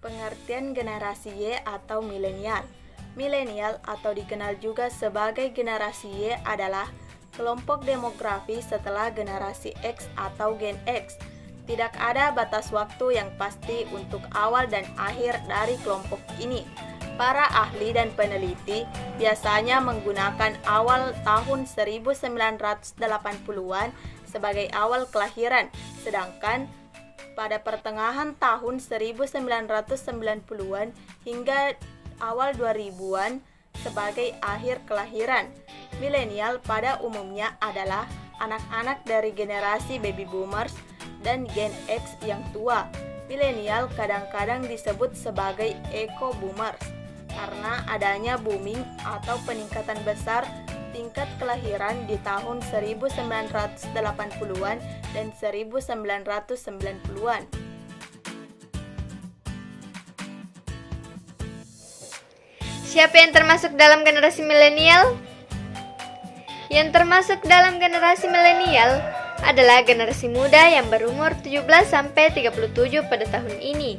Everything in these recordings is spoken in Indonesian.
Pengertian generasi Y atau milenial. Milenial atau dikenal juga sebagai generasi Y adalah kelompok demografi setelah generasi X atau Gen X. Tidak ada batas waktu yang pasti untuk awal dan akhir dari kelompok ini. Para ahli dan peneliti biasanya menggunakan awal tahun 1980-an sebagai awal kelahiran, sedangkan pada pertengahan tahun 1990-an hingga awal 2000-an sebagai akhir kelahiran. Milenial pada umumnya adalah anak-anak dari generasi baby boomers dan Gen X yang tua. Milenial kadang-kadang disebut sebagai eco boomers karena adanya booming atau peningkatan besar tingkat kelahiran di tahun 1980-an dan 1990-an. Siapa yang termasuk dalam generasi milenial? Yang termasuk dalam generasi milenial adalah generasi muda yang berumur 17-37 pada tahun ini.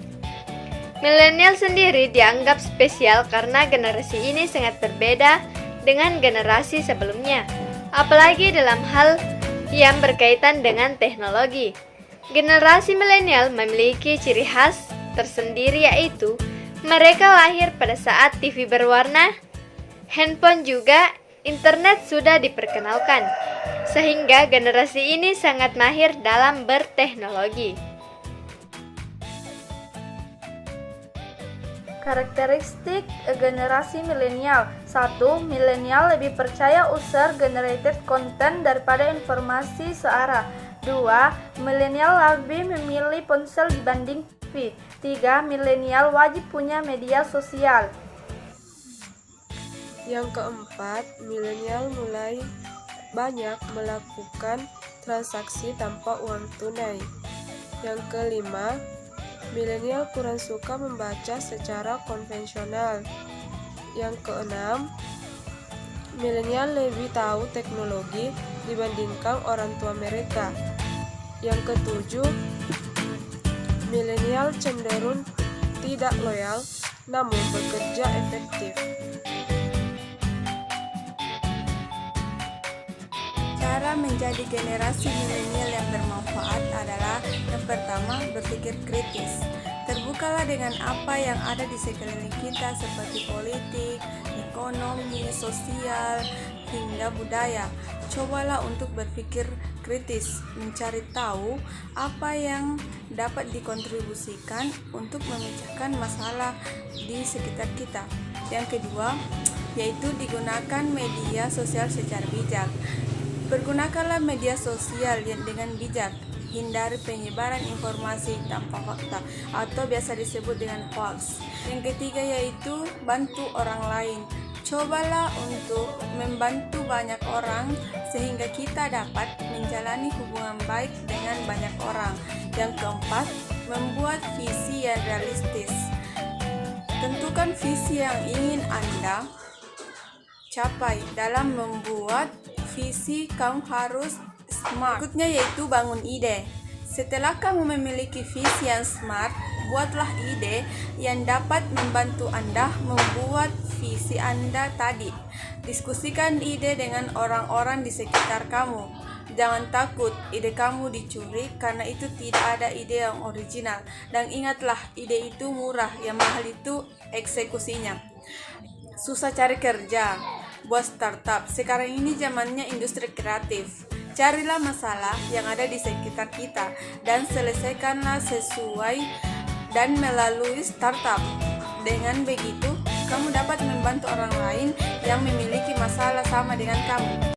Milenial sendiri dianggap spesial karena generasi ini sangat berbeda dengan generasi sebelumnya, apalagi dalam hal yang berkaitan dengan teknologi. Generasi milenial memiliki ciri khas tersendiri, yaitu mereka lahir pada saat TV berwarna, handphone juga, internet sudah diperkenalkan, sehingga generasi ini sangat mahir dalam berteknologi. Karakteristik generasi milenial. 1. Milenial lebih percaya user-generated content daripada informasi searah. 2. Milenial lebih memilih ponsel dibanding TV. 3. Milenial wajib punya media sosial. Yang keempat, milenial mulai banyak melakukan transaksi tanpa uang tunai. Yang kelima, milenial kurang suka membaca secara konvensional. Yang keenam, milenial lebih tahu teknologi dibandingkan orang tua mereka. Yang ketujuh, milenial cenderung tidak loyal namun bekerja efektif. Cara menjadi generasi milenial yang bermanfaat adalah yang pertama, berpikir kritis. Terbukalah dengan apa yang ada di sekeliling kita seperti politik, ekonomi, sosial, hingga budaya. Cobalah untuk berpikir kritis, mencari tahu apa yang dapat dikontribusikan untuk memecahkan masalah di sekitar kita. Yang kedua, yaitu digunakan media sosial secara bijak. Pergunakanlah media sosial dengan bijak. Hindari penyebaran informasi tanpa fakta atau biasa disebut dengan hoax. Yang ketiga yaitu bantu orang lain. Cobalah untuk membantu banyak orang sehingga kita dapat menjalani hubungan baik dengan banyak orang. Yang keempat, membuat visi yang realistis. Tentukan visi yang ingin Anda capai. Dalam membuat visi, kamu harus smart. Berikutnya yaitu bangun ide. Setelah kamu memiliki visi yang smart, buatlah ide yang dapat membantu Anda membuat visi Anda tadi. Diskusikan ide dengan orang-orang di sekitar kamu. Jangan takut ide kamu dicuri karena itu tidak ada ide yang original. Dan ingatlah, ide itu murah, yang mahal itu eksekusinya. Susah cari kerja, buat startup. Sekarang ini zamannya industri kreatif. Carilah masalah yang ada di sekitar kita dan selesaikanlah sesuai dan melalui startup. Dengan begitu, kamu dapat membantu orang lain yang memiliki masalah sama dengan kamu.